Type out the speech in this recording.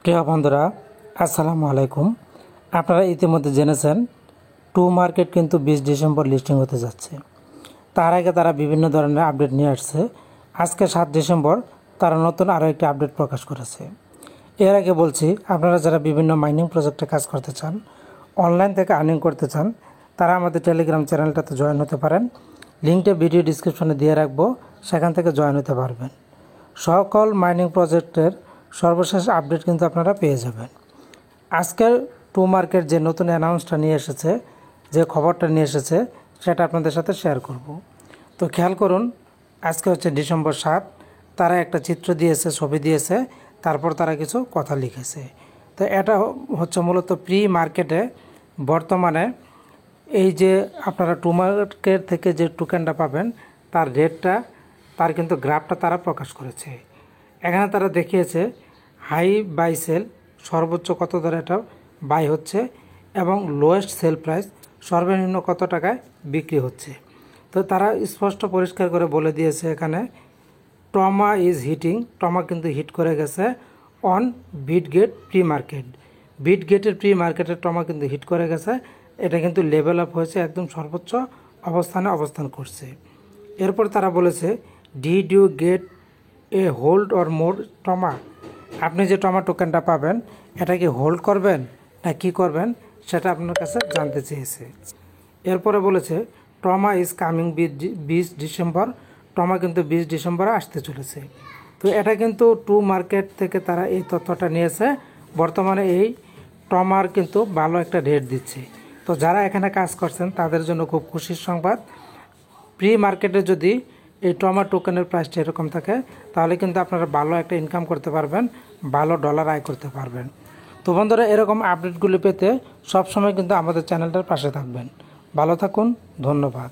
প্রিয় বন্ধুরা, আসসালামু আলাইকুম। আপনারা ইতিমধ্যে জেনেছেন টু মার্কেট কিন্তু 20 ডিসেম্বর লিস্টিং হতে যাচ্ছে। তার আগে তারা বিভিন্ন ধরনের আপডেট নিয়ে আসছে। আজকে 7 ডিসেম্বর তারা নতুন আরও একটি আপডেট প্রকাশ করেছে। এর আগে বলছি, আপনারা যারা বিভিন্ন মাইনিং প্রজেক্টে কাজ করতে চান, অনলাইন থেকে আর্নিং করতে চান, তারা আমাদের টেলিগ্রাম চ্যানেলটাতে জয়েন হতে পারেন। লিঙ্কটা ভিডিও ডিসক্রিপশনে দিয়ে রাখবো, সেখান থেকে জয়েন হতে পারবেন। সকল মাইনিং প্রজেক্টের সর্বশেষ আপডেট কিন্তু আপনারা পেয়ে যাবেন। আজকের টু মার্কেট যে নতুন অ্যানাউন্সটা নিয়ে এসেছে, যে খবরটা নিয়ে এসেছে, সেটা আপনাদের সাথে শেয়ার করব। তো খেয়াল করুন, আজকে হচ্ছে ডিসেম্বর 7। তারা একটা চিত্র দিয়েছে, ছবি দিয়েছে, তারপর তারা কিছু কথা লিখেছে। তো এটা হচ্ছে মূলত প্রি মার্কেটে বর্তমানে এই যে আপনারা টু মার্কেট থেকে যে টোকেনটা পাবেন, তার রেটটা, তার কিন্তু গ্রাফটা তারা প্রকাশ করেছে। এখানে তারা দেখিয়েছে হাই বাই সেল, সর্বোচ্চ কত দরে এটা বাই হচ্ছে, এবং লোয়েস্ট সেল প্রাইস, সর্বনিম্ন কত টাকায় বিক্রি হচ্ছে। তো তারা স্পষ্ট পরিষ্কার করে বলে দিয়েছে এখানে টমা ইজ হিটিং, টমা কিন্তু হিট করে গেছে অন বিটগেট প্রি মার্কেট। বিটগেটের প্রি মার্কেটের টমা কিন্তু হিট করে গেছে, এটা কিন্তু লেভেল আপ হয়েছে, একদম সর্বোচ্চ অবস্থানে অবস্থান করছে। এরপর তারা বলেছে did you get a hold or more Toma, আপনি যে টমা টোকেনটা পাবেন, এটা কি হোল্ড করবেন না কি করবেন, সেটা আপনার কাছে জানতে চেয়েছে। এরপরে বলেছে টমা ইজ কামিং 20 ডিসেম্বর, টমা কিন্তু 20 ডিসেম্বরে আসতে চলেছে। তো এটা কিন্তু টু মার্কেট থেকে তারা এই তথ্যটা নিয়েছে। বর্তমানে এই টমার কিন্তু ভালো একটা রেট দিচ্ছে। তো যারা এখানে কাজ করছেন তাদের জন্য খুব খুশির সংবাদ। প্রি মার্কেটে যদি এই টমা টোকেনের প্রাইসটা এরকম থাকে, তাহলে কিন্তু আপনারা ভালো একটা ইনকাম করতে পারবেন, ভালো ডলার আয় করতে পারবেন। তো বন্ধুরা, এরকম আপডেটগুলি পেতে সবসময় কিন্তু আমাদের চ্যানেলটার পাশে থাকবেন। ভালো থাকুন, ধন্যবাদ।